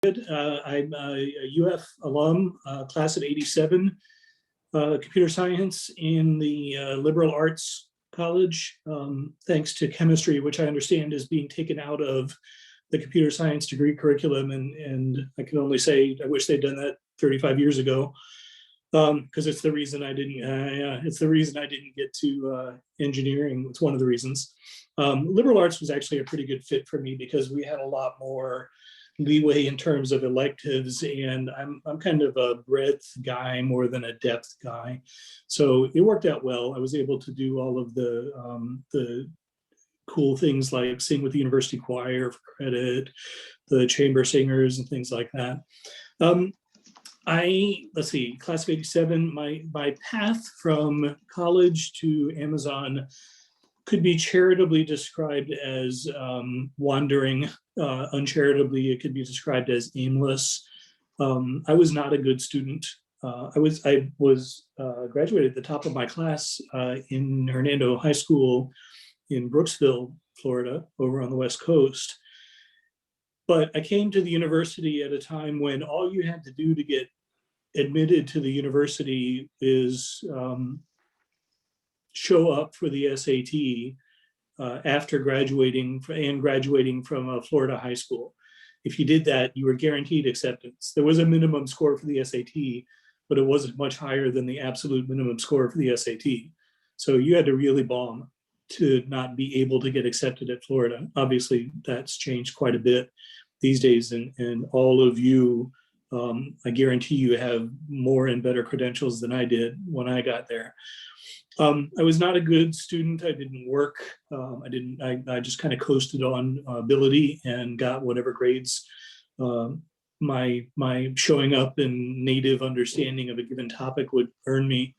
I'm a UF alum, class of '87, computer science in the liberal arts college, thanks to chemistry, which I understand is being taken out of the computer science degree curriculum. And I can only say I wish they'd done that 35 years ago, because it's the reason I didn't. It's the reason I didn't get to engineering. It's one of the reasons. Liberal arts was actually a pretty good fit for me because we had a lot more leeway in terms of electives, and I'm kind of a breadth guy more than a depth guy, so it worked out well. I was able to do all of the cool things like sing with the university choir for credit, the chamber singers, and things like that. Let's see, class of '87. My path from college to Amazon could be charitably described as wandering. Uncharitably, it could be described as aimless. I was not a good student. I was graduated at the top of my class in Hernando High School in Brooksville, Florida, over on the West Coast. But I came to the university at a time when all you had to do to get admitted to the university is show up for the SAT after graduating from a Florida high school. If you did that, you were guaranteed acceptance. There was a minimum score for the SAT, but it wasn't much higher than the absolute minimum score for the SAT. So you had to really bomb to not be able to get accepted at Florida. Obviously, that's changed quite a bit these days, and all of you, I guarantee you, have more and better credentials than I did when I got there. I was not a good student. I didn't work. I just kind of coasted on ability and got whatever grades my showing up and native understanding of a given topic would earn me.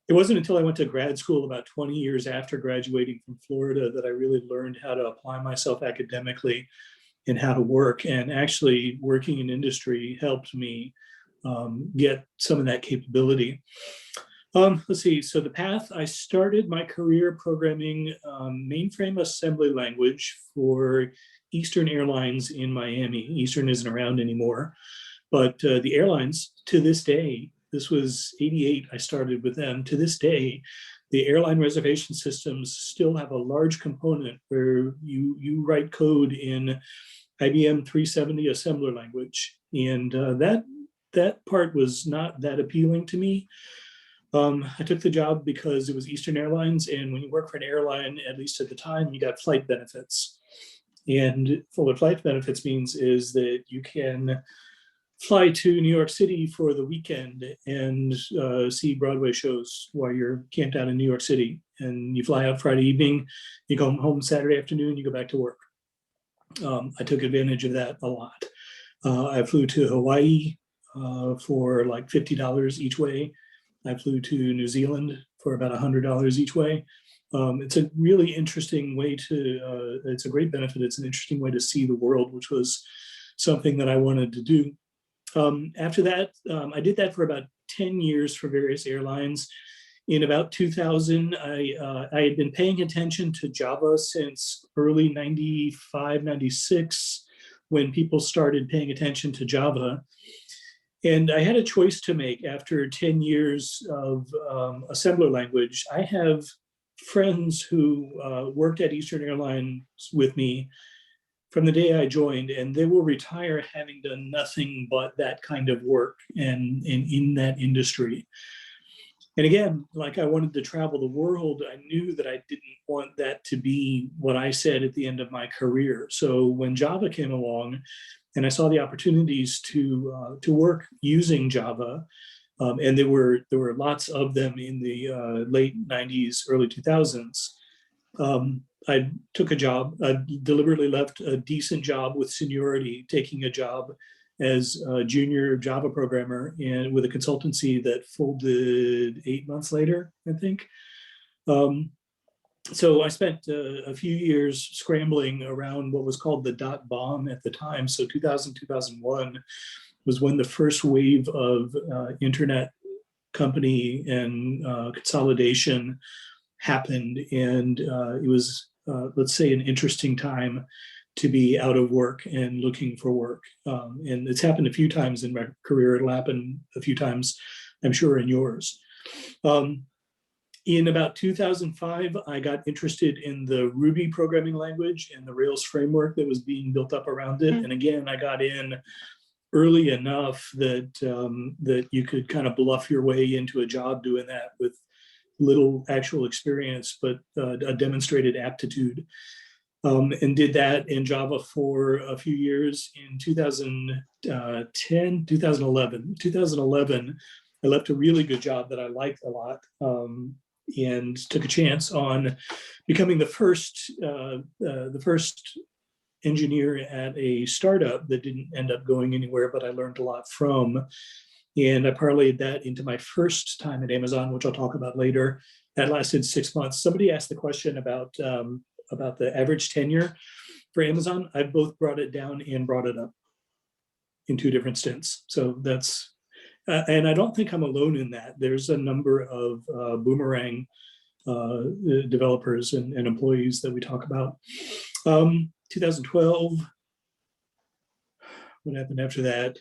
It wasn't until I went to grad school about 20 years after graduating from Florida that I really learned how to apply myself academically and how to work. And actually working in industry helped me get some of that capability. Let's see, so the path, I started my career programming mainframe assembly language for Eastern Airlines in Miami. Eastern isn't around anymore, but the airlines to this day, this was '88, I started with them. To this day, the airline reservation systems still have a large component where you write code in IBM 370 assembler language. And that part was not that appealing to me. I took the job because it was Eastern Airlines, and when you work for an airline, at least at the time, you got flight benefits. And what flight benefits means is that you can fly to New York City for the weekend and see Broadway shows while you're camped out in New York City. And you fly out Friday evening, you go home Saturday afternoon, you go back to work. I took advantage of that a lot. I flew to Hawaii for like $50 each way. I flew to New Zealand for about $100 each way. It's a really interesting way to, it's a great benefit. It's an interesting way to see the world, which was something that I wanted to do. After that, I did that for about 10 years for various airlines. In about 2000, I had been paying attention to Java since early 95, 96, when people started paying attention to Java. And I had a choice to make after 10 years of assembler language. I have friends who worked at Eastern Airlines with me from the day I joined, and they will retire having done nothing but that kind of work and in that industry. And again, like I wanted to travel the world, I knew that I didn't want that to be what I said at the end of my career. So when Java came along, and I saw the opportunities to work using Java, and there were lots of them in the late '90s, early 2000s. I took a job. I deliberately left a decent job with seniority, taking a job as a junior Java programmer and with a consultancy that folded 8 months later, I think. So I spent a few years scrambling around what was called the dot bomb at the time. So 2000, 2001 was when the first wave of internet company and consolidation happened. And it was, let's say, an interesting time. to be out of work and looking for work. And it's happened a few times in my career. It'll happen a few times, I'm sure, in yours. In about 2005, I got interested in the Ruby programming language and the Rails framework that was being built up around it. And again, I got in early enough that that you could kind of bluff your way into a job doing that with little actual experience, but a demonstrated aptitude. And did that in Java for a few years. In 2010, 2011, I left a really good job that I liked a lot, and took a chance on becoming the first engineer at a startup that didn't end up going anywhere, but I learned a lot from. And I parlayed that into my first time at Amazon, which I'll talk about later. That lasted 6 months. Somebody asked the question about the average tenure for Amazon. I've both brought it down and brought it up in 2 different stints. So that's, and I don't think I'm alone in that. There's a number of Boomerang developers and employees that we talk about. 2012, what happened after that?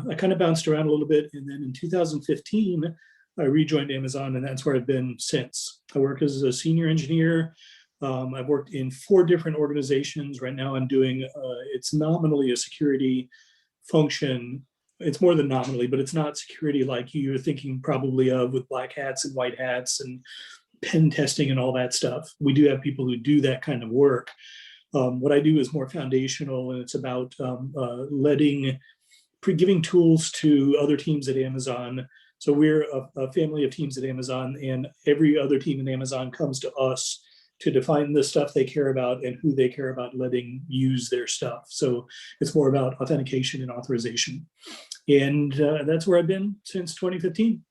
I kind of bounced around a little bit. And then in 2015, I rejoined Amazon, and that's where I've been since. I work as a senior engineer. I've worked in 4 different organizations. Right now I'm doing, it's nominally a security function. It's more than nominally, but it's not security like you're thinking probably of with black hats and white hats and pen testing and all that stuff. We do have people who do that kind of work. What I do is more foundational, and it's about giving tools to other teams at Amazon. So we're a family of teams at Amazon, and every other team in Amazon comes to us to define the stuff they care about and who they care about letting use their stuff. So it's more about authentication and authorization. And that's where I've been since 2015.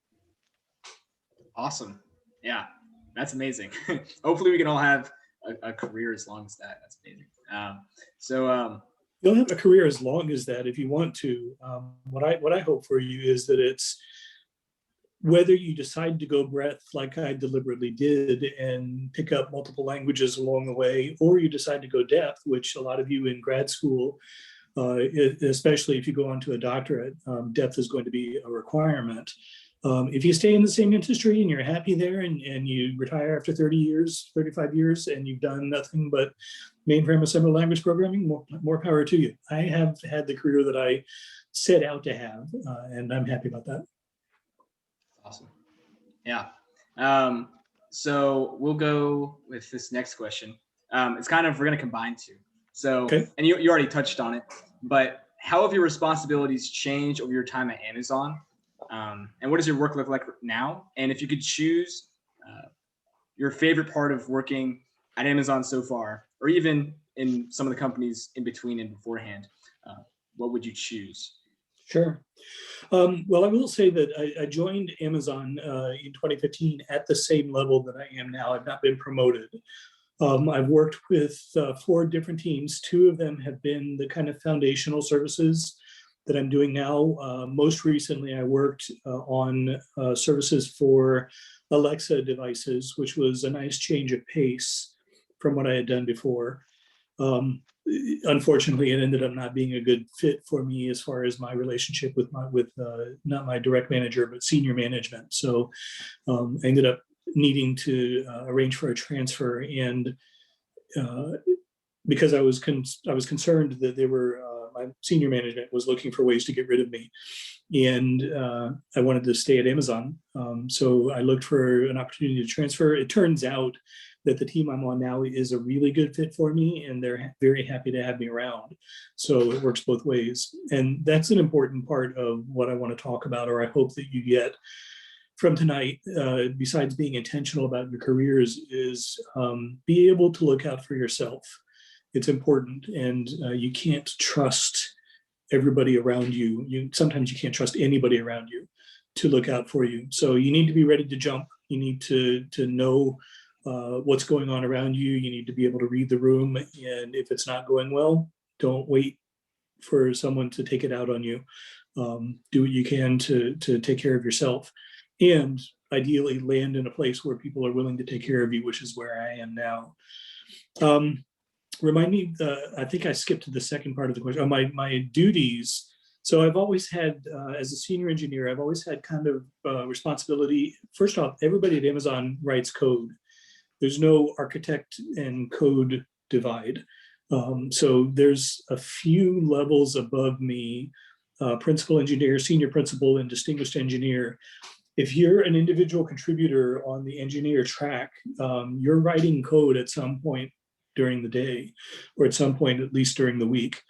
Awesome. Yeah, that's amazing. Hopefully we can all have a career as long as that. That's amazing. You'll have a career as long as that if you want to. What I hope for you is that it's, whether you decide to go breadth like I deliberately did and pick up multiple languages along the way, or you decide to go depth, which a lot of you in grad school, especially if you go on to a doctorate, depth is going to be a requirement. If you stay in the same industry and you're happy there, and you retire after 30 years, 35 years, and you've done nothing but mainframe assembly language programming, more power to you. I have had the career that I set out to have, and I'm happy about that. Awesome. Yeah. So we'll go with this next question. It's kind of, we're going to combine 2. So, okay. And you already touched on it, but how have your responsibilities changed over your time at Amazon? And what does your work look like now? And if you could choose your favorite part of working at Amazon so far, or even in some of the companies in between and beforehand, what would you choose? Sure. Well, I will say that I joined Amazon in 2015 at the same level that I am now. I've not been promoted. I've worked with 4 different teams. 2 of them have been the kind of foundational services that I'm doing now. Most recently, I worked on services for Alexa devices, which was a nice change of pace from what I had done before. Unfortunately, it ended up not being a good fit for me as far as my relationship with not my direct manager, but senior management. So I ended up needing to arrange for a transfer, and because I was concerned that they were my senior management was looking for ways to get rid of me, and I wanted to stay at Amazon. So I looked for an opportunity to transfer. It turns out that the team I'm on now is a really good fit for me, and they're very happy to have me around. So it works both ways. And that's an important part of what I want to talk about, or I hope that you get from tonight, besides being intentional about your careers, is be able to look out for yourself. It's important, and you can't trust everybody around you. Sometimes you can't trust anybody around you to look out for you. So you need to be ready to jump. You need to know what's going on around you. You need to be able to read the room. And if it's not going well, don't wait for someone to take it out on you. Do what you can to take care of yourself. And ideally land in a place where people are willing to take care of you, which is where I am now. remind me, I think I skipped to the second part of the question. Oh, my duties. So I've always had, as a senior engineer, I've always had kind of responsibility. First off, everybody at Amazon writes code. There's no architect and code divide. So there's a few levels above me, principal engineer, senior principal, and distinguished engineer. If you're an individual contributor on the engineer track, you're writing code at some point during the day, or at some point, at least during the week.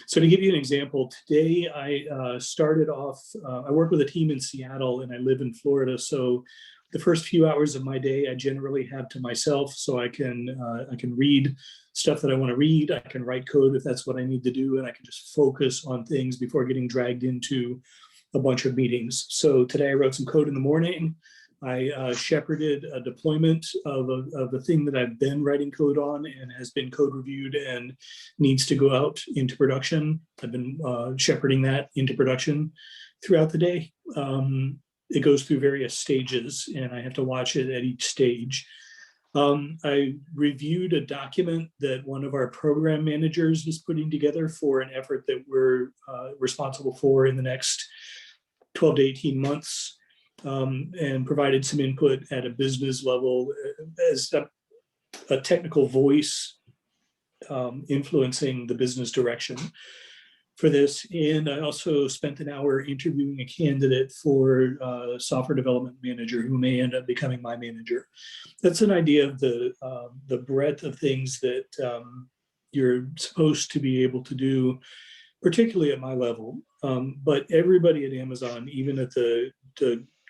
So to give you an example, today I started off, I work with a team in Seattle and I live in Florida. So the first few hours of my day, I generally have to myself, so I can read stuff that I want to read. I can write code if that's what I need to do, and I can just focus on things before getting dragged into a bunch of meetings. So today I wrote some code in the morning. I shepherded a deployment of a thing that I've been writing code on and has been code reviewed and needs to go out into production. I've been shepherding that into production throughout the day. It goes through various stages and I have to watch it at each stage. I reviewed a document that one of our program managers is putting together for an effort that we're responsible for in the next 12 to 18 months, and provided some input at a business level as a technical voice influencing the business direction for this. And I also spent an hour interviewing a candidate for software development manager who may end up becoming my manager. That's an idea of the breadth of things that you're supposed to be able to do, particularly at my level. But everybody at Amazon, even at the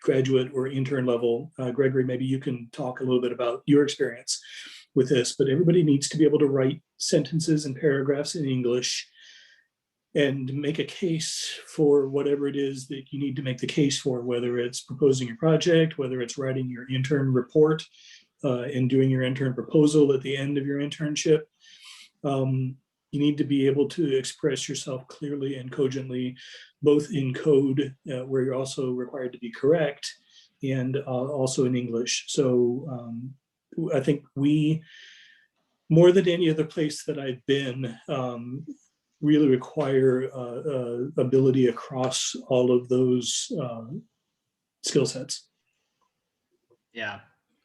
graduate or intern level, Gregory, maybe you can talk a little bit about your experience with this, but everybody needs to be able to write sentences and paragraphs in English and make a case for whatever it is that you need to make the case for, whether it's proposing your project, whether it's writing your intern report and doing your intern proposal at the end of your internship. You need to be able to express yourself clearly and cogently, both in code, where you're also required to be correct, and also in English. So I think we, more than any other place that I've been, really require ability across all of those skill sets. Yeah.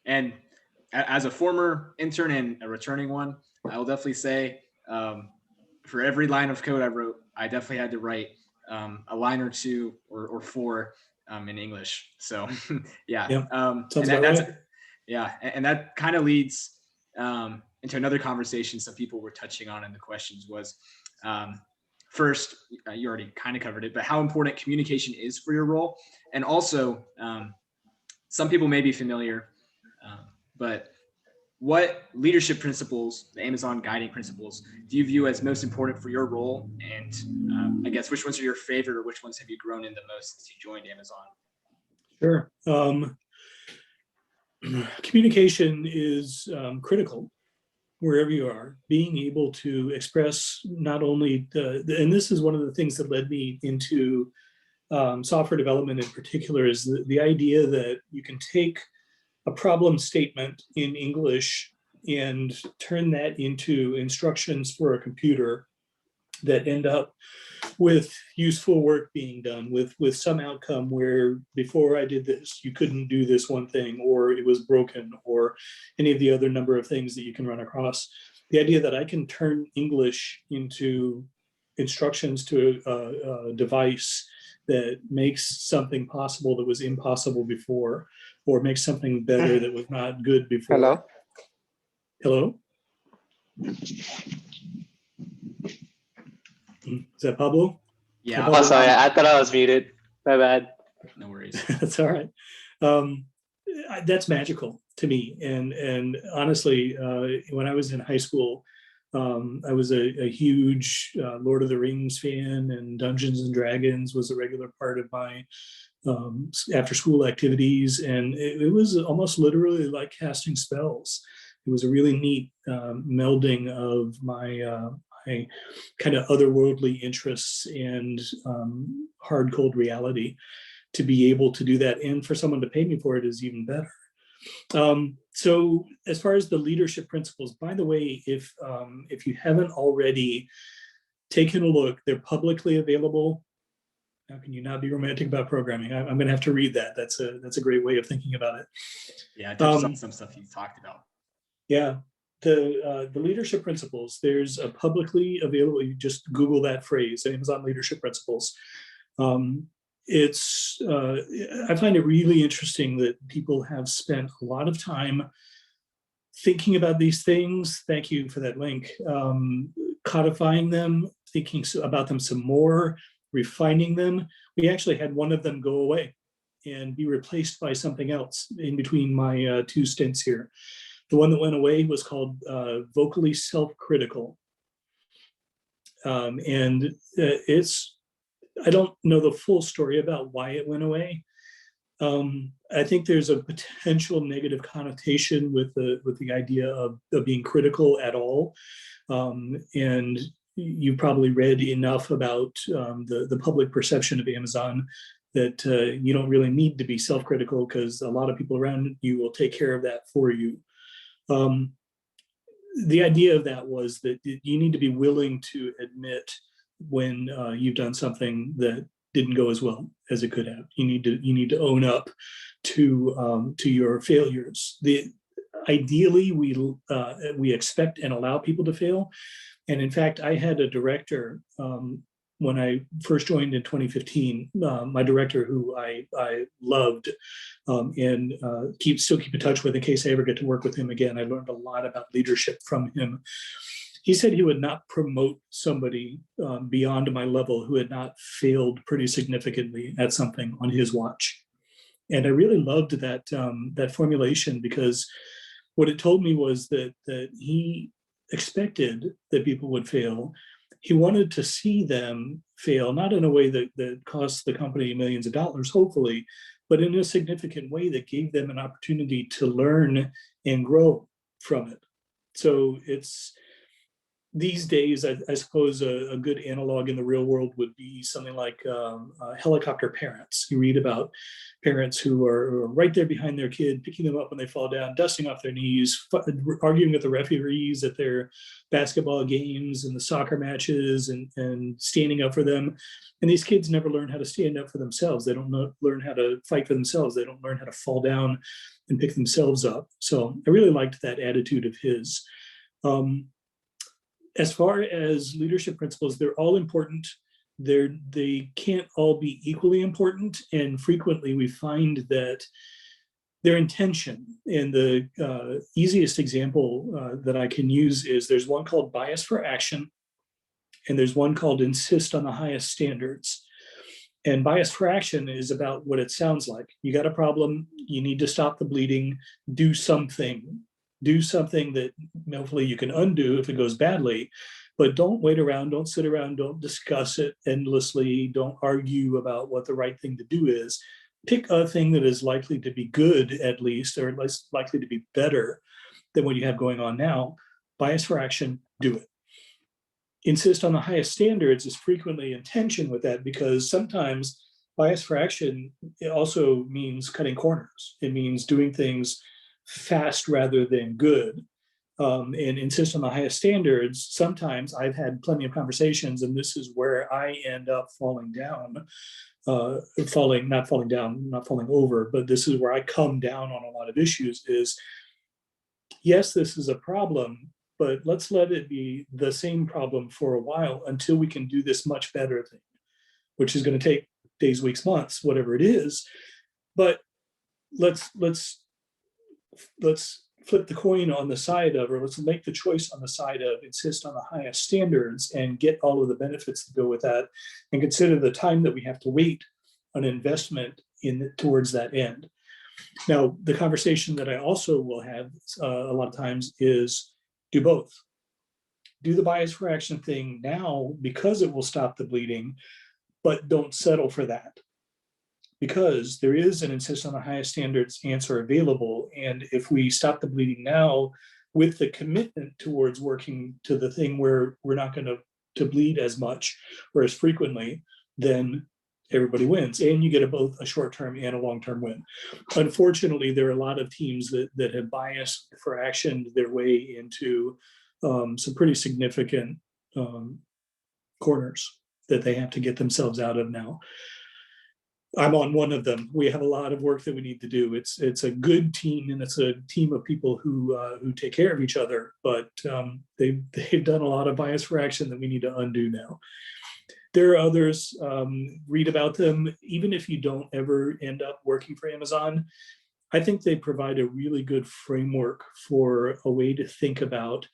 And as a former intern and a returning one, I will definitely say for every line of code I wrote, I definitely had to write a line or two or four in English. So yeah. And that kind of leads into another conversation some people were touching on in the questions was, first, you already kind of covered it, but how important communication is for your role. And also, some people may be familiar, but what leadership principles, the Amazon guiding principles, do you view as most important for your role? And I guess which ones are your favorite, or which ones have you grown in the most since you joined Amazon? Sure. Communication is critical wherever you are. Being able to express not only and this is one of the things that led me into software development in particular, is the idea that you can take a problem statement in English and turn that into instructions for a computer that end up with useful work being done, with some outcome where before I did this, you couldn't do this one thing, or it was broken, or any of the other number of things that you can run across. The idea that I can turn English into instructions to a device that makes something possible that was impossible before, or makes something better that was not good before. Hello? Hello? Is that Pablo? Yeah. Oh, sorry. I thought I was muted. My bad. No worries. That's all right. That's magical to me. And honestly, when I was in high school, I was a huge Lord of the Rings fan, and Dungeons and Dragons was a regular part of my after school activities. And it was almost literally like casting spells. It was a really neat melding of my kind of otherworldly interests and hard, cold reality. To be able to do that, and for someone to pay me for it, is even better. So as far as the leadership principles, by the way, if you haven't already taken a look, they're publicly available. How can you not be romantic about programming? I'm going to have to read that. That's a great way of thinking about it. Yeah, I touched on some stuff you talked about. Yeah, the leadership principles. There's a publicly available. You just Google that phrase, Amazon leadership principles. I find it really interesting that people have spent a lot of time thinking about these things. Thank you for that link. Codifying them, thinking about them some more, refining them. We actually had one of them go away and be replaced by something else in between my two stints here. The one that went away was called vocally self-critical. And I don't know the full story about why it went away. I think there's a potential negative connotation with the idea of being critical at all. And you probably read enough about the public perception of Amazon that you don't really need to be self-critical because a lot of people around you will take care of that for you. The idea of that was that you need to be willing to admit when you've done something that didn't go as well as it could have. You need to own up to your failures. Ideally, we expect and allow people to fail. And in fact, I had a director when I first joined in 2015. My director, who I loved and still keep in touch with in case I ever get to work with him again. I learned a lot about leadership from him. He said he would not promote somebody beyond my level who had not failed pretty significantly at something on his watch. And I really loved that formulation, because what it told me was that he expected that people would fail. He wanted to see them fail, not in a way that cost the company millions of dollars, hopefully, but in a significant way that gave them an opportunity to learn and grow from it. So it's, these days, I suppose a good analog in the real world would be something like helicopter parents. You read about parents who are right there behind their kid, picking them up when they fall down, dusting off their knees, arguing with the referees at their basketball games and the soccer matches, and standing up for them. And these kids never learn how to stand up for themselves. They don't learn how to fight for themselves. They don't learn how to fall down and pick themselves up. So I really liked that attitude of his. As far as leadership principles, they're all important. They can't all be equally important. And frequently we find that their intention, and the easiest example that I can use is there's one called bias for action, and there's one called insist on the highest standards. And bias for action is about what it sounds like. You got a problem, you need to stop the bleeding, do something. Do something that hopefully you can undo if it goes badly, but don't wait around, don't sit around, don't discuss it endlessly, don't argue about what the right thing to do is. Pick a thing that is likely to be good, at least, or at least likely to be better than what you have going on now. Bias for action, do it. Insist on the highest standards is frequently in tension with that, because sometimes bias for action, it also means cutting corners. It means doing things fast rather than good, and insist on the highest standards. Sometimes I've had plenty of conversations, and this is where I end up falling over, but this is where I come down on a lot of issues is, yes, this is a problem, but let's let it be the same problem for a while until we can do this much better thing, which is going to take days, weeks, months, whatever it is. But let's flip the coin on the side of, or let's make the choice on the side of insist on the highest standards and get all of the benefits that go with that, and consider the time that we have to wait on investment towards that end. Now, the conversation that I also will have a lot of times is do both. Do the bias for action thing now because it will stop the bleeding, but don't settle for that, because there is an insist on the highest standards answer available. And if we stop the bleeding now with the commitment towards working to the thing where we're not going to bleed as much or as frequently, then everybody wins, and you get both a short-term and a long-term win. Unfortunately, there are a lot of teams that have biased for action their way into some pretty significant corners that they have to get themselves out of now. I'm on one of them. We have a lot of work that we need to do. It's a good team, and it's a team of people who take care of each other. But they've done a lot of bias for action that we need to undo now. There are others. Read about them. Even if you don't ever end up working for Amazon, I think they provide a really good framework for a way to think about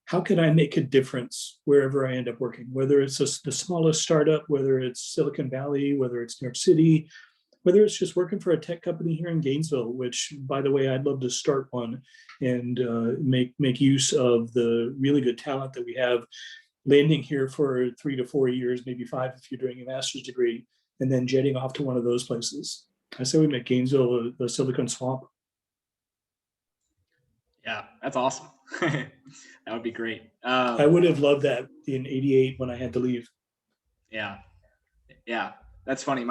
how can I make a difference wherever I end up working, whether it's the smallest startup, whether it's Silicon Valley, whether it's New York City, whether it's just working for a tech company here in Gainesville, which, by the way, I'd love to start one and make use of the really good talent that we have landing here for 3 to 4 years, maybe 5 if you're doing a master's degree, and then jetting off to one of those places. I say we make Gainesville a Silicon Swamp. Yeah, that's awesome. That would be great. I would have loved that in '88 when I had to leave. Yeah, that's funny.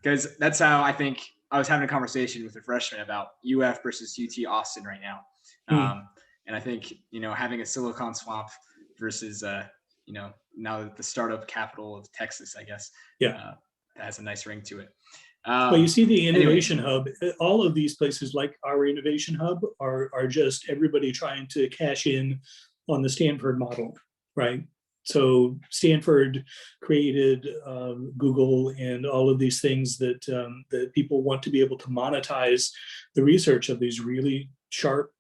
Because that's how I think I was having a conversation with a freshman about UF versus UT Austin right now. And I think, having a Silicon Swamp versus, now the startup capital of Texas, I guess, that has a nice ring to it. Well, you see the innovation hub, all of these places like our innovation hub are just everybody trying to cash in on the Stanford model, right? So Stanford created Google and all of these things that people want to be able to monetize the research of these really sharp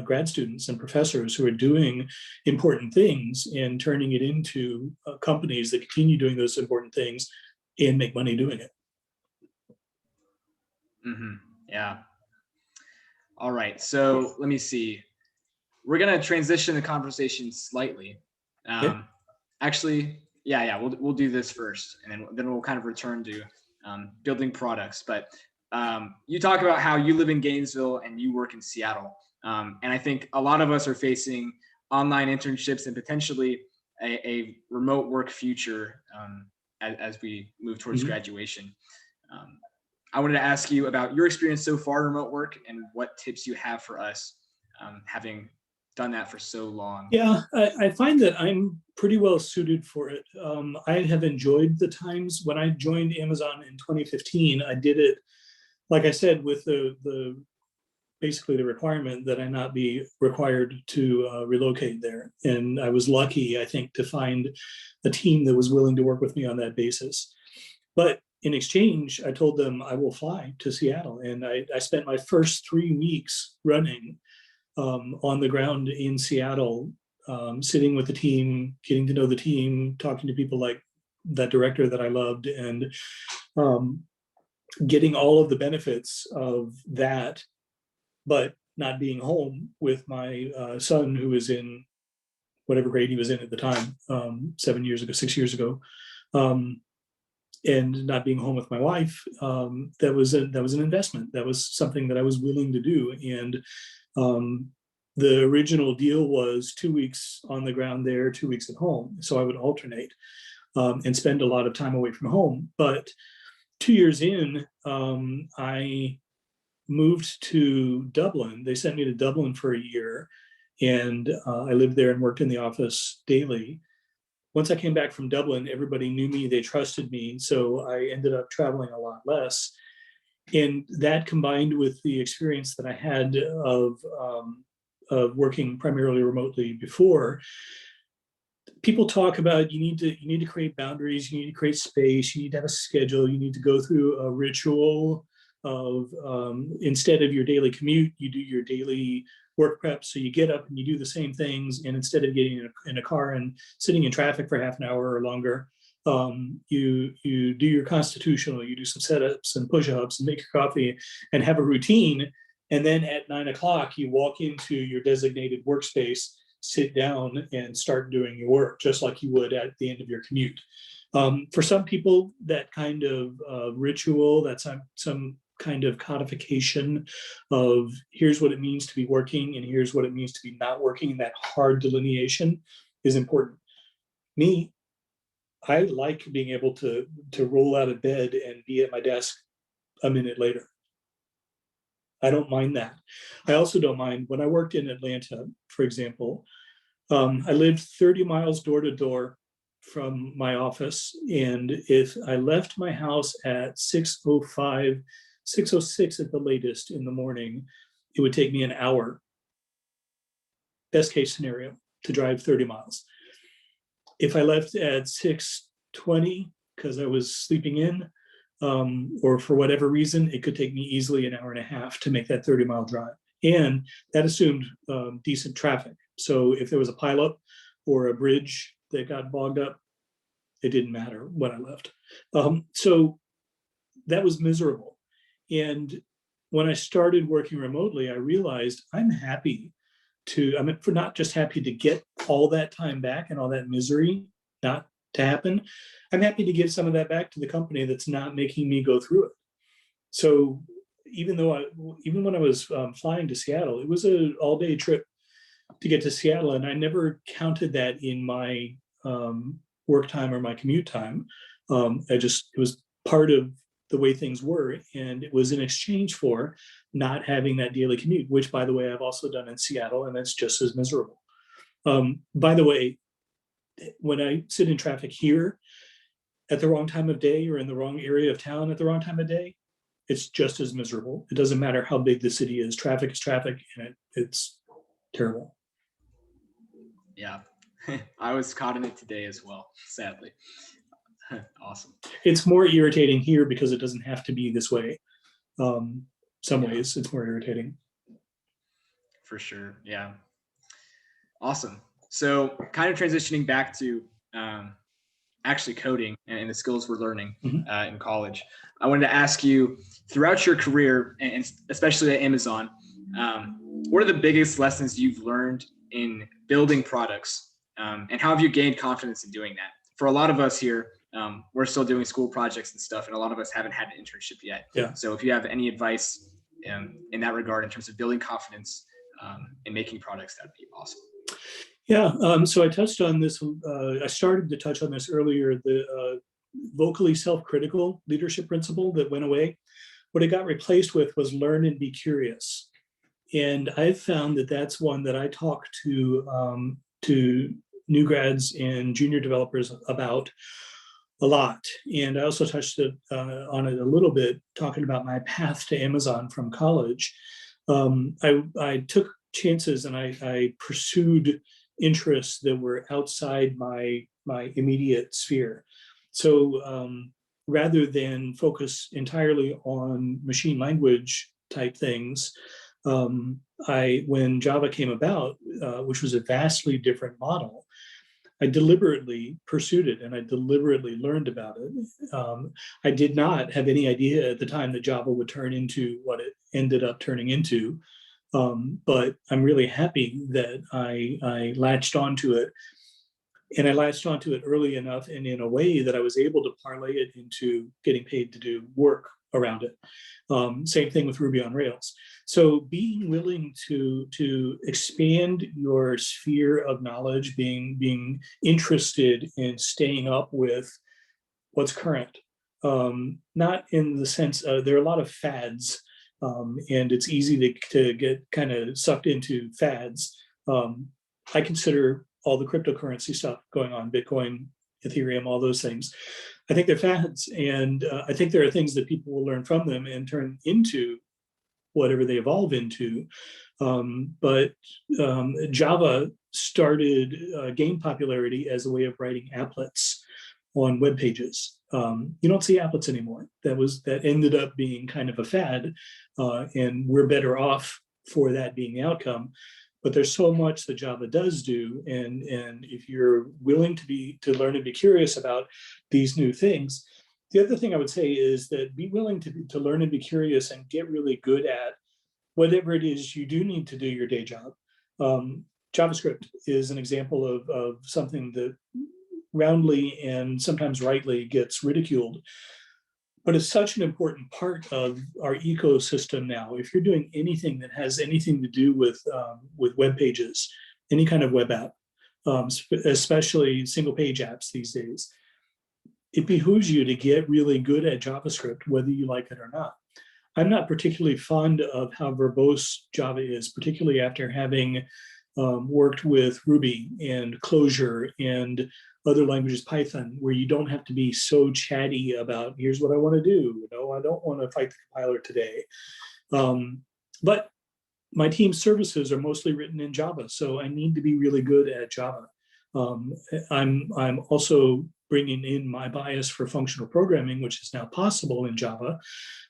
grad students and professors who are doing important things and turning it into companies that continue doing those important things and make money doing it. Yeah. All right. So let me see. We're gonna transition the conversation slightly. Actually, we'll do this first, and then we'll kind of return to building products. But you talk about how you live in Gainesville and you work in Seattle, and I think a lot of us are facing online internships and potentially a remote work future as we move towards graduation. I wanted to ask you about your experience so far in remote work and what tips you have for us, having done that for so long. Yeah, I find that I'm pretty well suited for it. I have enjoyed the times when I joined Amazon in 2015. I did it, like I said, with basically the requirement that I not be required to relocate there. And I was lucky, I think, to find a team that was willing to work with me on that basis. But in exchange, I told them I will fly to Seattle. And I spent my first 3 weeks running on the ground in Seattle, sitting with the team, getting to know the team, talking to people like that director that I loved, and getting all of the benefits of that, but not being home with my son, who was in whatever grade he was in at the time, 6 years ago. And not being home with my wife, that was an investment. That was something that I was willing to do. And the original deal was 2 weeks on the ground there, 2 weeks at home. So I would alternate and spend a lot of time away from home. But 2 years in, I moved to Dublin. They sent me to Dublin for a year, and I lived there and worked in the office daily. Once I came back from Dublin, everybody knew me, they trusted me, so I ended up traveling a lot less. And that, combined with the experience that I had of working primarily remotely before, people talk about you need to create boundaries, you need to create space, you need to have a schedule, you need to go through a ritual of instead of your daily commute, you do your daily work prep. So you get up and you do the same things, and instead of getting in a car and sitting in traffic for half an hour or longer, you do your constitutional, you do some setups and push-ups and make your coffee and have a routine. And then at 9 o'clock, you walk into your designated workspace, sit down, and start doing your work, just like you would at the end of your commute. For some people, that kind of ritual, that's some kind of codification of here's what it means to be working and here's what it means to be not working, that hard delineation is important. Me, I like being able to roll out of bed and be at my desk a minute later. I don't mind that. I also don't mind when I worked in Atlanta, for example, I lived 30 miles door to door from my office. And if I left my house at 6:05, 6:06 at the latest in the morning, it would take me an hour, best case scenario, to drive 30 miles. If I left at 6:20 because I was sleeping in, or for whatever reason, it could take me easily an hour and a half to make that 30-mile drive. And that assumed decent traffic. So if there was a pileup or a bridge that got bogged up, it didn't matter when I left. So that was miserable. And when I started working remotely, I realized I'm not just happy to get all that time back and all that misery not to happen. I'm happy to give some of that back to the company that's not making me go through it. So even when I was flying to Seattle, it was an all-day trip to get to Seattle, and I never counted that in my work time or my commute time. It was part of the way things were, and it was in exchange for not having that daily commute, which, by the way, I've also done in Seattle, and that's just as miserable. By the way, when I sit in traffic here at the wrong time of day or in the wrong area of town at the wrong time of day, it's just as miserable. It doesn't matter how big the city is. Traffic is traffic, and it's terrible. Yeah, I was caught in it today as well, sadly. Awesome. It's more irritating here because it doesn't have to be this way. Some ways it's more irritating. For sure. Yeah. Awesome. So kind of transitioning back to actually coding and the skills we're learning in college. I wanted to ask you, throughout your career, and especially at Amazon, what are the biggest lessons you've learned in building products, and how have you gained confidence in doing that? For a lot of us here, we're still doing school projects and stuff, and a lot of us haven't had an internship yet. Yeah. So if you have any advice in that regard, in terms of building confidence in making products, that'd be awesome. Yeah, so I touched on this, I started to touch on this earlier, the vocally self-critical leadership principle that went away. What it got replaced with was learn and be curious. And I've found that that's one that I talk to new grads and junior developers about a lot. And I also touched on it a little bit, talking about my path to Amazon from college. I took chances and I pursued interests that were outside my immediate sphere. So rather than focus entirely on machine language type things, when Java came about, which was a vastly different model, I deliberately pursued it and I deliberately learned about it. I did not have any idea at the time that Java would turn into what it ended up turning into. But I'm really happy that I latched onto it, and I latched onto it early enough and in a way that I was able to parlay it into getting paid to do work around it. Same thing with Ruby on Rails. So being willing to expand your sphere of knowledge, being interested in staying up with what's current, not in the sense there are a lot of fads. And it's easy to get kind of sucked into fads. I consider all the cryptocurrency stuff going on, Bitcoin, Ethereum, all those things. I think they're fads, and I think there are things that people will learn from them and turn into whatever they evolve into. But Java started gained popularity as a way of writing applets on web pages. You don't see applets anymore. That ended up being kind of a fad, and we're better off for that being the outcome. But there's so much that Java does do, and if you're willing to learn and be curious about these new things, the other thing I would say is that be willing to learn and be curious and get really good at whatever it is you do need to do your day job. JavaScript is an example of something that roundly and sometimes rightly gets ridiculed, but it's such an important part of our ecosystem now. If you're doing anything that has anything to do with web pages, any kind of web app, especially single page apps these days, it behooves you to get really good at JavaScript, whether you like it or not. I'm not particularly fond of how verbose Java is, particularly after having worked with Ruby and Clojure and other languages, Python, where you don't have to be so chatty about, here's what I want to do. No, I don't want to fight the compiler today. But my team's services are mostly written in Java, so I need to be really good at Java. I'm also bringing in my bias for functional programming, which is now possible in Java,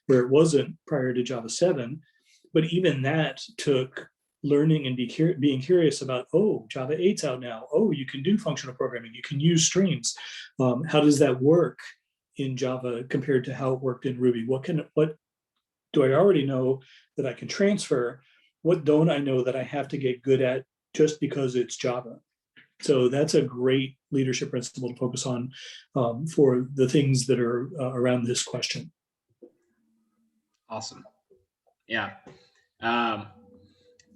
where it wasn't prior to Java 7. But even that took learning and being curious about, oh, Java 8's out now. Oh, you can do functional programming. You can use streams. How does that work in Java compared to how it worked in Ruby? What do I already know that I can transfer? What don't I know that I have to get good at just because it's Java? So that's a great leadership principle to focus on for the things that are around this question. Awesome. Yeah.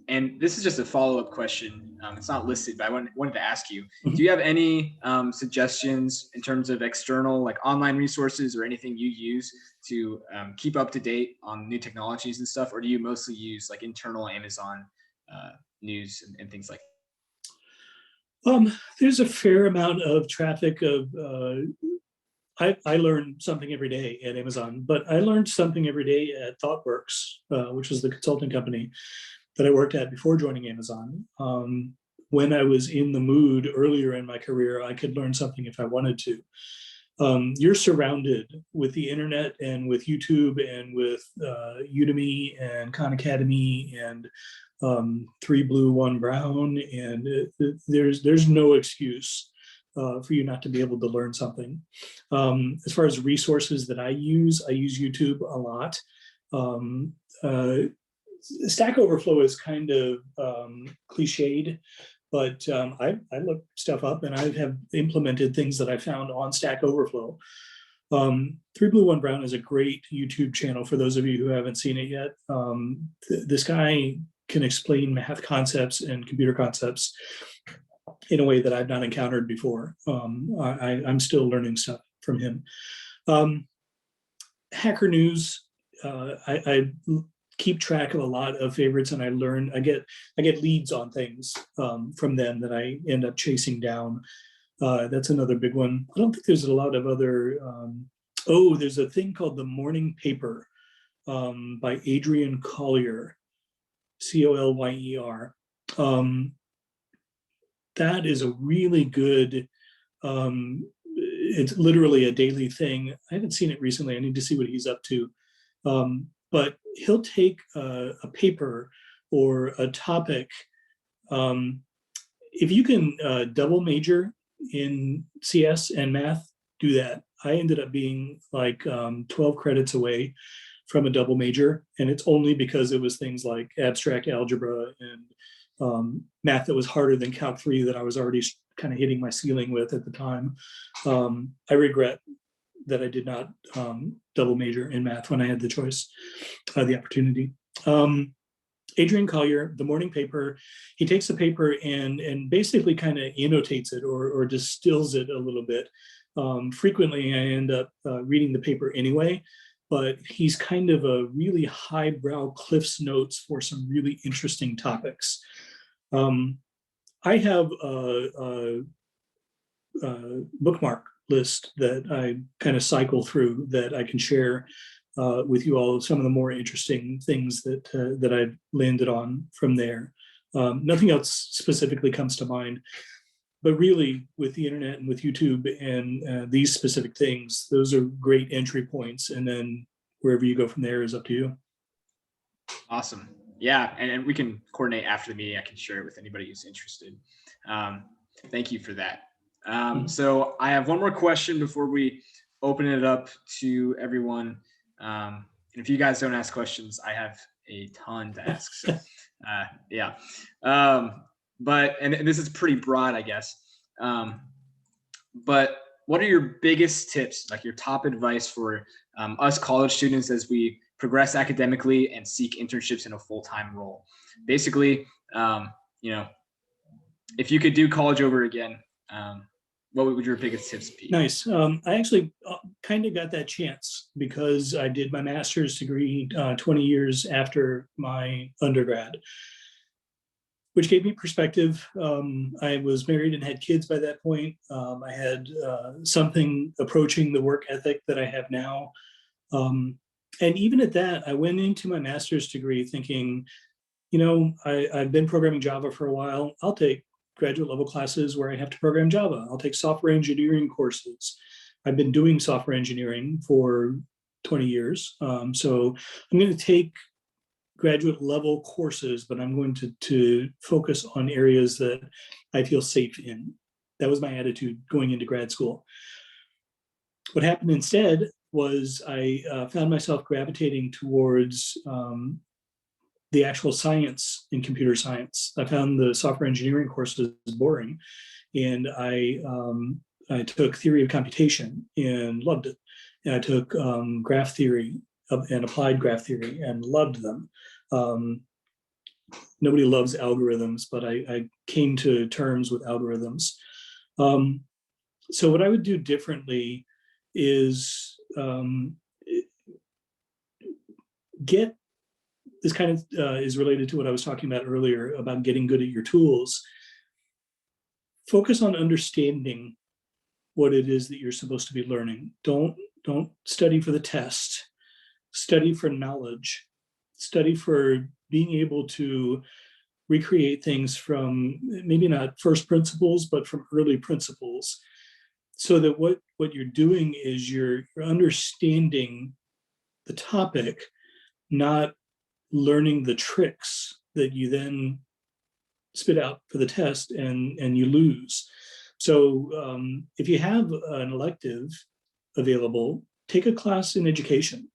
And this is just a follow-up question. It's not listed, but I wanted to ask you, do you have any suggestions in terms of external, like online resources or anything you use to keep up to date on new technologies and stuff? Or do you mostly use like internal Amazon news and things like that? There's a fair amount of traffic of, I learn something every day at Amazon, but I learned something every day at ThoughtWorks, which was the consulting company that I worked at before joining Amazon. When I was in the mood earlier in my career, I could learn something if I wanted to. You're surrounded with the internet and with YouTube and with Udemy and Khan Academy and 3 Blue, 1 Brown, and there's no excuse for you not to be able to learn something. As far as resources that I use YouTube a lot. Stack Overflow is kind of cliched, but I look stuff up and I have implemented things that I found on Stack Overflow. 3 Blue, 1 Brown is a great YouTube channel for those of you who haven't seen it yet. This guy can explain math concepts and computer concepts in a way that I've not encountered before. I'm still learning stuff from him. Hacker News, I keep track of a lot of favorites, and I get leads on things from them that I end up chasing down. That's another big one. I don't think there's a lot of other. There's a thing called The Morning Paper by Adrian Collier, Colyer. That is a really good. It's literally a daily thing. I haven't seen it recently. I need to see what he's up to. But he'll take a paper or a topic. If you can double major in CS and math, do that. I ended up being like 12 credits away from a double major, and it's only because it was things like abstract algebra and math that was harder than Calc 3 that I was already kind of hitting my ceiling with at the time. I regret that I did not double major in math when I had the choice, the opportunity. Adrian Collier, The Morning Paper, he takes the paper and basically kind of annotates it or distills it a little bit. Frequently, I end up reading the paper anyway, but he's kind of a really highbrow Cliff's Notes for some really interesting topics. I have a bookmark list that I kind of cycle through that I can share with you all some of the more interesting things that I've landed on from there. Nothing else specifically comes to mind, but really with the internet and with YouTube and these specific things, those are great entry points. And then wherever you go from there is up to you. Awesome. Yeah, and we can coordinate after the meeting. I can share it with anybody who's interested. Thank you for that. So I have one more question before we open it up to everyone. And if you guys don't ask questions, I have a ton to ask. So yeah. But this is pretty broad, I guess. But what are your biggest tips, like your top advice for us college students as we progress academically and seek internships in a full-time role? Basically, if you could do college over again, what would your biggest tips be? Nice. I actually kind of got that chance because I did my master's degree 20 years after my undergrad, which gave me perspective. I was married and had kids by that point. I had something approaching the work ethic that I have now. And even at that, I went into my master's degree thinking, I've been programming Java for a while. I'll take graduate level classes where I have to program Java. I'll take software engineering courses. I've been doing software engineering for 20 years. So I'm going to take graduate level courses, but I'm going to focus on areas that I feel safe in. That was my attitude going into grad school. What happened instead was I found myself gravitating towards the actual science in computer science. I found the software engineering courses boring, and I took theory of computation and loved it. And I took graph theory and applied graph theory and loved them. Nobody loves algorithms, but I came to terms with algorithms. So what I would do differently is get this kind of is related to what I was talking about earlier about getting good at your tools. Focus on understanding what it is that you're supposed to be learning. Don't study for the test. Study for knowledge. Study for being able to recreate things from maybe not first principles, but from early principles. So that what you're doing is you're understanding the topic, not learning the tricks that you then spit out for the test and you lose. So if you have an elective available, take a class in education.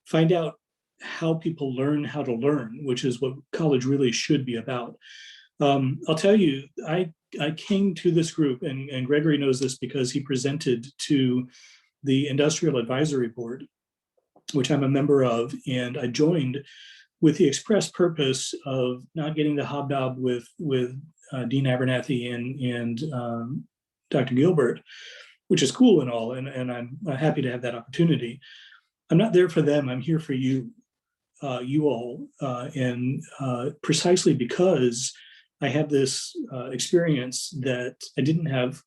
Find out how people learn how to learn, which is what college really should be about. I'll tell you, I came to this group, and Gregory knows this because he presented to the Industrial Advisory Board, which I'm a member of, and I joined with the express purpose of not getting to hobnob with Dean Abernathy and Dr. Gilbert, which is cool and all, and I'm happy to have that opportunity. I'm not there for them. I'm here for you, you all, and precisely because I have this experience that I didn't have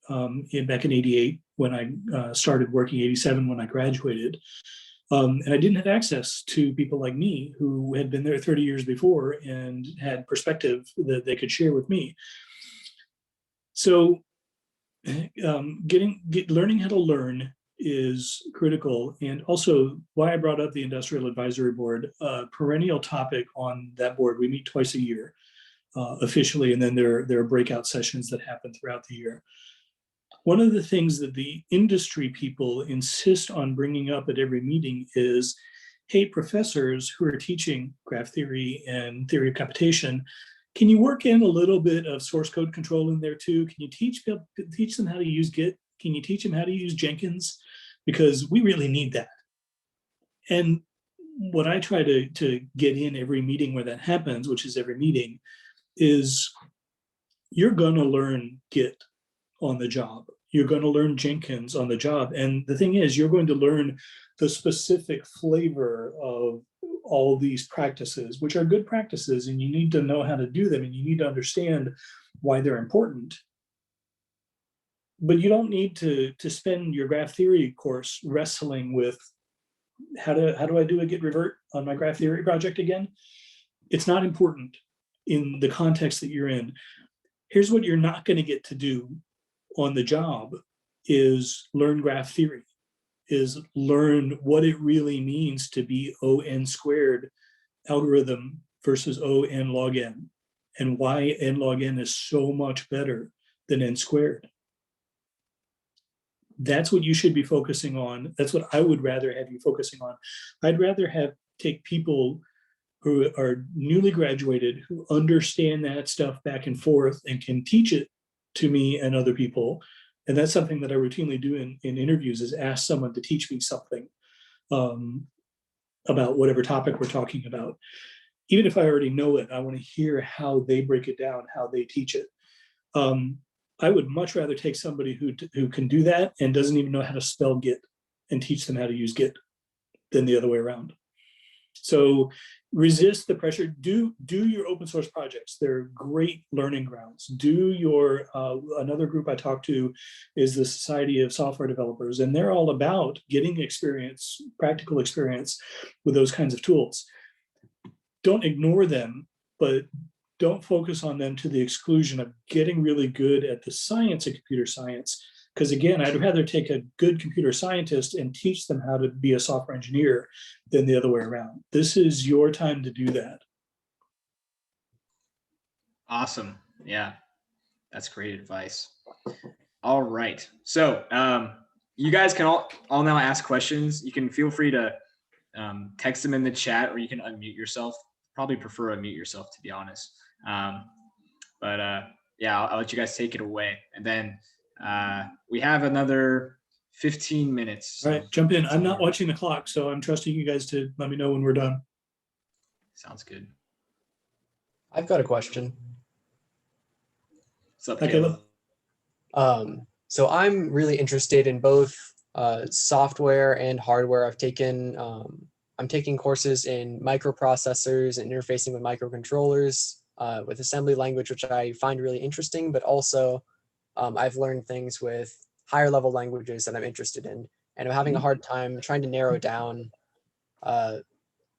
back in '88 when I started working, '87 when I graduated. And I didn't have access to people like me who had been there 30 years before and had perspective that they could share with me. So learning how to learn is critical. And also why I brought up the Industrial Advisory Board, perennial topic on that board. We meet twice a year officially, and then there are breakout sessions that happen throughout the year. One of the things that the industry people insist on bringing up at every meeting is, hey, professors who are teaching graph theory and theory of computation, can you work in a little bit of source code control in there too? Can you teach them how to use Git? Can you teach them how to use Jenkins? Because we really need that. And what I try to get in every meeting where that happens, which is every meeting, is you're going to learn Git on the job. You're going to learn Jenkins on the job. And the thing is, you're going to learn the specific flavor of all these practices, which are good practices, and you need to know how to do them, and you need to understand why they're important. But you don't need to spend your graph theory course wrestling with how do I do a git revert on my graph theory project again? It's not important in the context that you're in. Here's what you're not going to get to do on the job is learn graph theory, is learn what it really means to be O(n) squared algorithm versus O(n) log n, and why n log n is so much better than n squared. That's what you should be focusing on. That's what I would rather have you focusing on. I'd rather take people who are newly graduated, who understand that stuff back and forth and can teach it to me and other people. And that's something that I routinely do in interviews, is ask someone to teach me something about whatever topic we're talking about. Even if I already know it, I want to hear how they break it down, how they teach it. I would much rather take somebody who can do that and doesn't even know how to spell Git and teach them how to use Git than the other way around. So resist the pressure. Do your open source projects. They're great learning grounds. Do your, another group I talk to is the Society of Software Developers, and they're all about getting experience, practical experience with those kinds of tools. Don't ignore them, but don't focus on them to the exclusion of getting really good at the science of computer science. Because again, I'd rather take a good computer scientist and teach them how to be a software engineer than the other way around. This is your time to do that. Awesome. Yeah, that's great advice. All right. So you guys can all now ask questions. You can feel free to text them in the chat, or you can unmute yourself. Probably prefer unmute yourself, to be honest. Yeah, I'll let you guys take it away. And then we have another 15 minutes. All right, jump in. I'm not watching the clock, so I'm trusting you guys to let me know when we're done. Sounds good. I've got a question. What's up, Caleb? So I'm really interested in both software and hardware. I'm taking courses in microprocessors and interfacing with microcontrollers with assembly language, which I find really interesting, but also I've learned things with higher level languages that I'm interested in, and I'm having a hard time trying to narrow down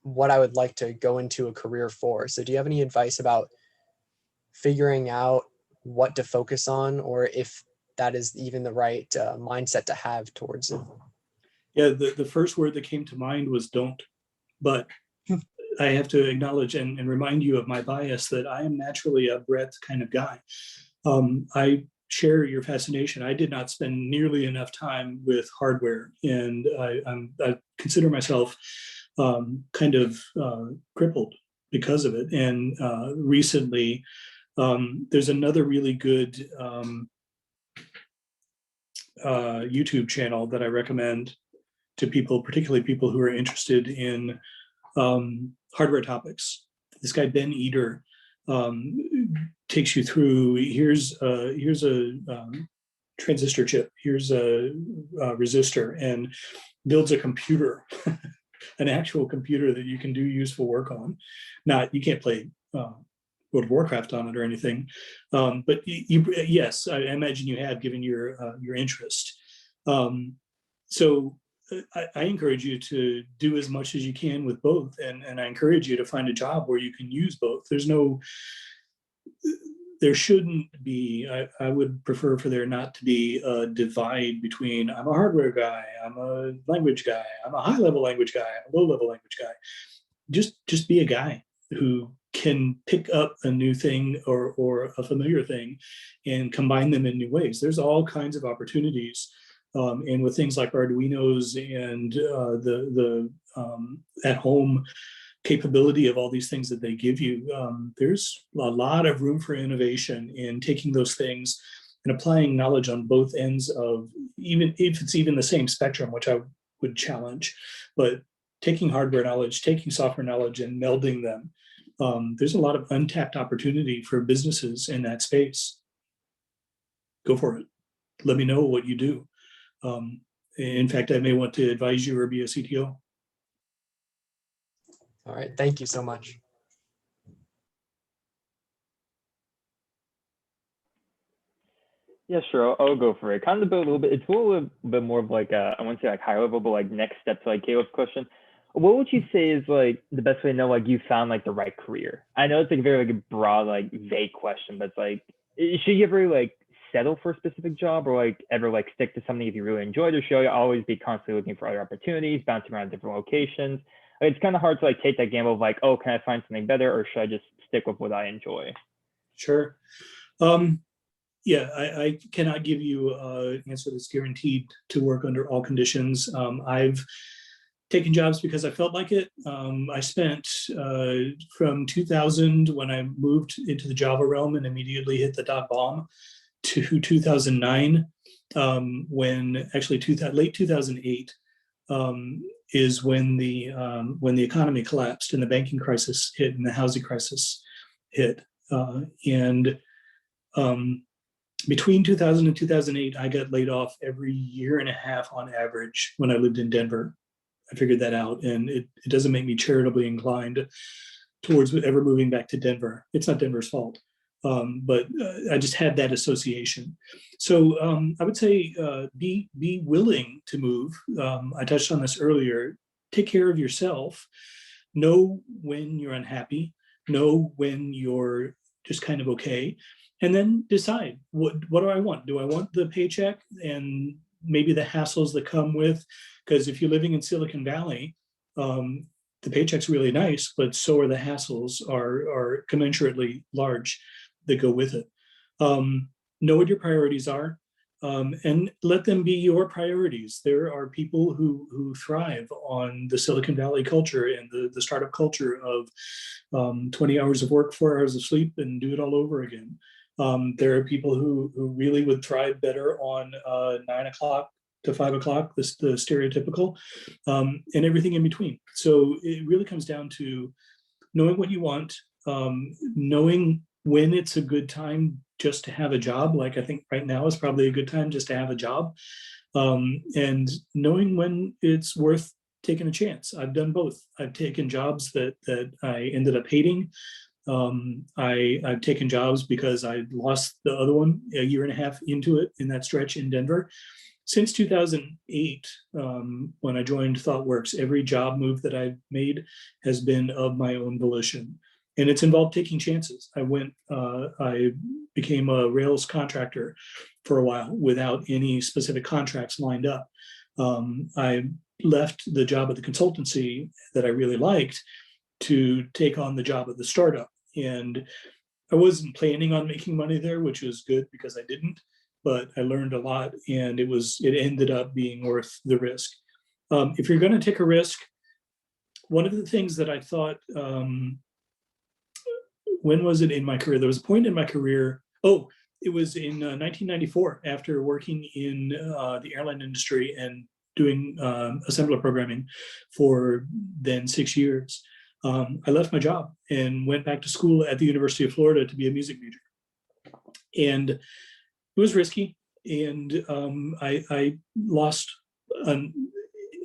what I would like to go into a career for. So do you have any advice about figuring out what to focus on, or if that is even the right mindset to have towards it? Yeah, the first word that came to mind was don't, but I have to acknowledge and remind you of my bias that I am naturally a breadth kind of guy. I share your fascination. I did not spend nearly enough time with hardware, and I consider myself kind of crippled because of it. And recently, there's another really good YouTube channel that I recommend to people, particularly people who are interested in hardware topics. This guy, Ben Eder, takes you through, here's a transistor chip, here's a resistor, and builds a computer, an actual computer that you can do useful work on. You can't play World of Warcraft on it or anything, but yes, I imagine you have, given your interest. So I encourage you to do as much as you can with both, and I encourage you to find a job where you can use both. There shouldn't be, I would prefer for there not to be a divide between, I'm a hardware guy, I'm a language guy, I'm a high-level language guy, I'm a low-level language guy. Just be a guy who can pick up a new thing or a familiar thing and combine them in new ways. There's all kinds of opportunities. And with things like Arduinos and the at-home capability of all these things that they give you, there's a lot of room for innovation in taking those things and applying knowledge on both ends of, even if it's even the same spectrum, which I would challenge, but taking hardware knowledge, taking software knowledge and melding them. There's a lot of untapped opportunity for businesses in that space. Go for it. Let me know what you do. In fact, I may want to advise you or be a CTO. All right, thank you so much. Yeah, sure. I'll go for it. Kind of a little bit. It's a little bit more of like I wouldn't say like high level, but like next step to like Caleb's question. What would you say is like the best way to know like you found like the right career? I know it's like a very like broad, like vague question, but it's like, should you ever like settle for a specific job, or like ever like stick to something if you really enjoyed, or should you always be constantly looking for other opportunities, bouncing around different locations? Like, it's kind of hard to like take that gamble of like, oh, can I find something better, or should I just stick with what I enjoy? Sure. Yeah, I cannot give you an answer that's guaranteed to work under all conditions. I've taken jobs because I felt like it. I spent from 2000, when I moved into the Java realm and immediately hit the .bomb, to 2009, when actually late 2008 is when the economy collapsed and the banking crisis hit and the housing crisis hit, Between 2000 and 2008, I got laid off every year and a half on average when I lived in Denver. I figured that out, and it doesn't make me charitably inclined towards ever moving back to Denver. It's not Denver's fault, but I just had that association. So I would say be willing to move. I touched on this earlier. Take care of yourself. Know when you're unhappy. Know when you're just kind of okay, and then decide what do I want? Do I want the paycheck and maybe the hassles that come with? Because if you're living in Silicon Valley, the paycheck's really nice, but so are the hassles are commensurately large that go with it. Know what your priorities are, and let them be your priorities. There are people who thrive on the Silicon Valley culture and the startup culture of 20 hours of work, 4 hours of sleep, and do it all over again. There are people who really would thrive better on 9 o'clock to 5 o'clock, the stereotypical, and everything in between. So it really comes down to knowing what you want, knowing when it's a good time just to have a job. Like I think right now is probably a good time just to have a job, and knowing when it's worth taking a chance. I've done both. I've taken jobs that I ended up hating. I've taken jobs because I lost the other one a year and a half into it in that stretch in Denver. Since 2008, when I joined ThoughtWorks, every job move that I've made has been of my own volition. And it's involved taking chances. I became a Rails contractor for a while without any specific contracts lined up. I left the job at the consultancy that I really liked to take on the job at the startup. And I wasn't planning on making money there, which was good because I didn't, but I learned a lot, and it ended up being worth the risk. If you're going to take a risk, one of the things that I thought, when was it in my career? There was a point in my career. Oh, it was in 1994 after working in the airline industry and doing assembler programming for then 6 years. I left my job and went back to school at the University of Florida to be a music major. And it was risky. And I lost, I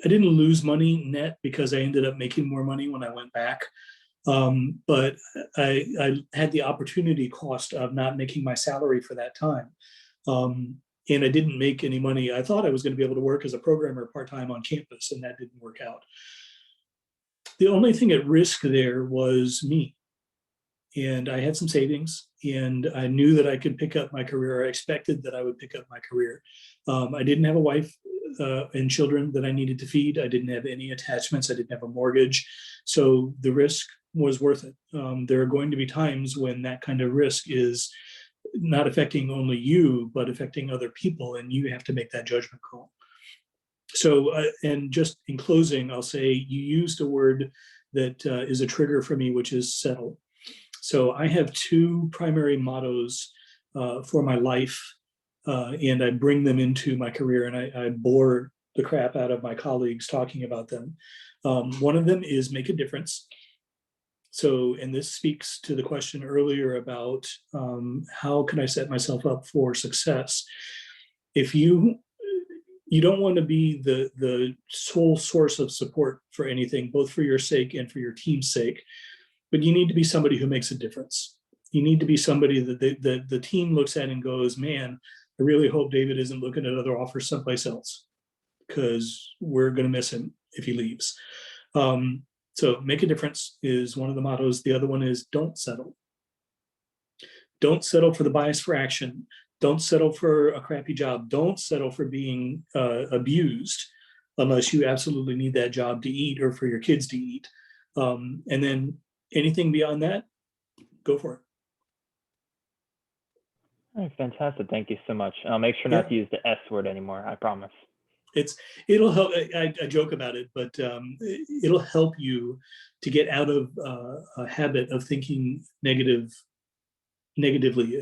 didn't lose money net because I ended up making more money when I went back. But I had the opportunity cost of not making my salary for that time. And I didn't make any money. I thought I was going to be able to work as a programmer part-time on campus, and that didn't work out. The only thing at risk there was me. And I had some savings, and I knew that I could pick up my career. I expected that I would pick up my career. I didn't have a wife and children that I needed to feed. I didn't have any attachments. I didn't have a mortgage. So the risk was worth it. There are going to be times when that kind of risk is not affecting only you, but affecting other people, and you have to make that judgment call. So, and just in closing, I'll say you used a word that is a trigger for me, which is settle. So I have two primary mottos for my life, and I bring them into my career, and I bore the crap out of my colleagues talking about them. One of them is make a difference. So, and this speaks to the question earlier about how can I set myself up for success? If you don't want to be the sole source of support for anything, both for your sake and for your team's sake, but you need to be somebody who makes a difference. You need to be somebody that the team looks at and goes, man, I really hope David isn't looking at other offers someplace else, because we're going to miss him if he leaves. So make a difference is one of the mottos. The other one is don't settle. Don't settle for the bias for action. Don't settle for a crappy job. Don't settle for being abused unless you absolutely need that job to eat or for your kids to eat. And then anything beyond that, go for it. Oh, fantastic. Thank you so much. I'll make sure not to use the S word anymore. I promise. It'll help. I joke about it, but it'll help you to get out of a habit of thinking negatively,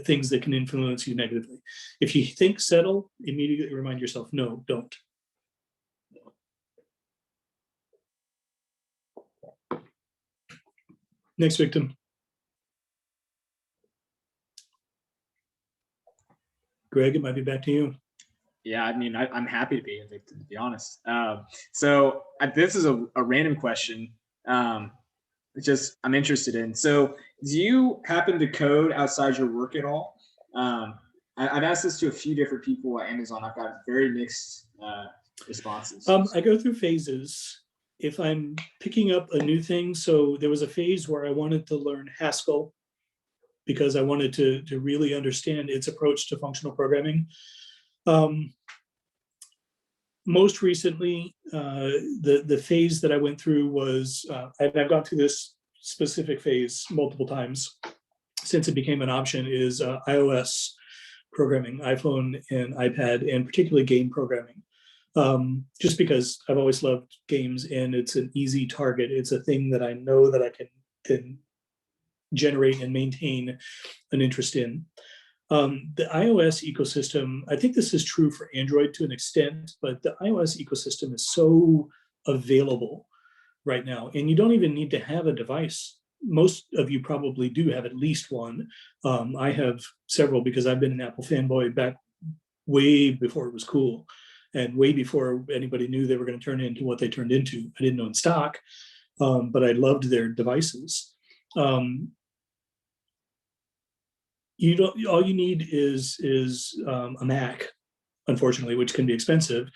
things that can influence you negatively. If you think settle, immediately remind yourself, no, don't. Next victim. Greg, it might be back to you. Yeah, I mean, I'm happy to be evicted, to be honest. So this is a random question. I'm interested in. So do you happen to code outside your work at all? I've asked this to a few different people at Amazon. I've got very mixed responses. I go through phases. If I'm picking up a new thing, so there was a phase where I wanted to learn Haskell because I wanted to really understand its approach to functional programming. Most recently, the phase that I went through was, I've gone through this specific phase multiple times since it became an option, is iOS programming, iPhone and iPad, and particularly game programming. Just because I've always loved games and it's an easy target. It's a thing that I know that I can generate and maintain an interest in. The iOS ecosystem, I think this is true for Android to an extent, but the iOS ecosystem is so available right now, and you don't even need to have a device. Most of you probably do have at least one. I have several because I've been an Apple fanboy back way before it was cool and way before anybody knew they were going to turn into what they turned into. I didn't own stock, but I loved their devices. You don't. All you need is a Mac, unfortunately, which can be expensive.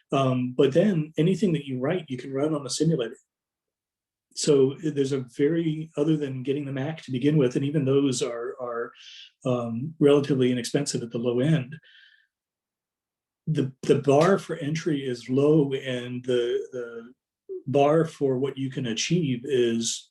But then anything that you write, you can run on a simulator. So there's a very, other than getting the Mac to begin with, and even those are relatively inexpensive at the low end. The bar for entry is low, and the bar for what you can achieve is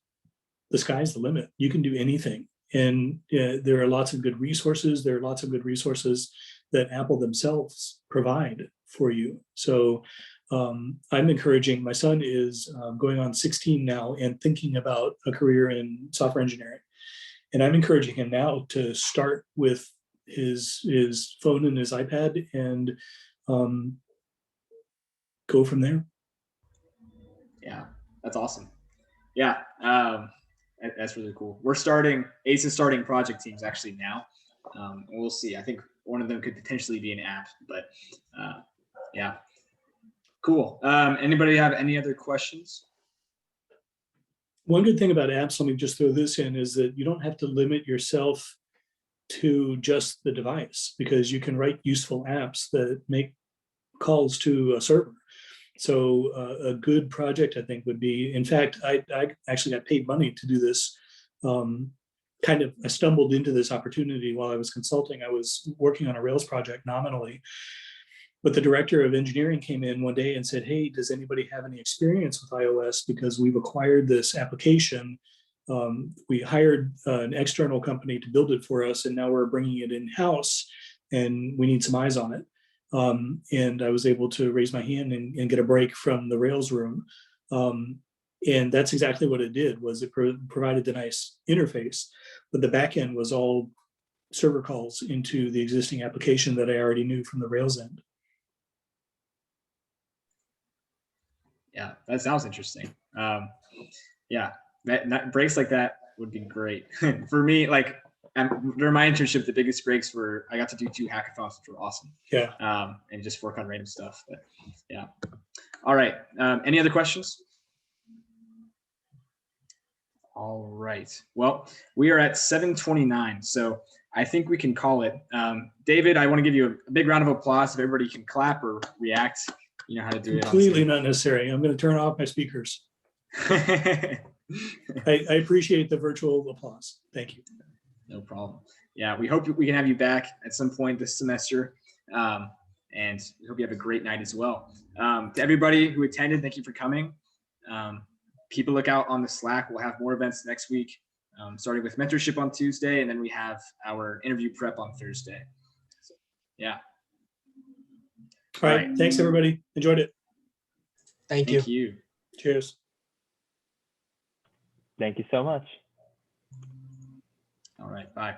the sky's the limit. You can do anything. And there are lots of good resources. There are lots of good resources that Apple themselves provide for you. So I'm encouraging, my son is going on 16 now and thinking about a career in software engineering. And I'm encouraging him now to start with his phone and his iPad and go from there. Yeah, that's awesome. Yeah. That's really cool. ACE is starting project teams actually now. And we'll see. I think one of them could potentially be an app, but yeah. Cool. Anybody have any other questions? One good thing about apps, let me just throw this in, is that you don't have to limit yourself to just the device, because you can write useful apps that make calls to a server. So a good project, I think, would be, in fact, I actually got paid money to do this. I stumbled into this opportunity while I was consulting. I was working on a Rails project nominally, but the director of engineering came in one day and said, hey, does anybody have any experience with iOS? Because we've acquired this application. We hired an external company to build it for us, and now we're bringing it in-house, and we need some eyes on it. And I was able to raise my hand and get a break from the Rails room. And that's exactly what it did, was it provided the nice interface, but the back end was all server calls into the existing application that I already knew from the Rails end. Yeah, that sounds interesting. Yeah, that breaks like that would be great. For me, like during my internship, the biggest breaks were I got to do 2 hackathons, which were awesome. Yeah. And just work on random stuff. But yeah. All right. Any other questions? All right. Well, we are at 7:29, so I think we can call it. David, I want to give you a big round of applause. If everybody can clap or react, you know how to do it. Completely not necessary. I'm going to turn off my speakers. I appreciate the virtual applause. Thank you. No problem. Yeah, we hope we can have you back at some point this semester. And we hope you have a great night as well. To everybody who attended, thank you for coming. Keep a lookout on the Slack. We'll have more events next week, starting with mentorship on Tuesday, and then we have our interview prep on Thursday. So, yeah. All right. Thanks, everybody. Enjoyed it. Thank you. Thank you. Cheers. Thank you so much. All right. Bye.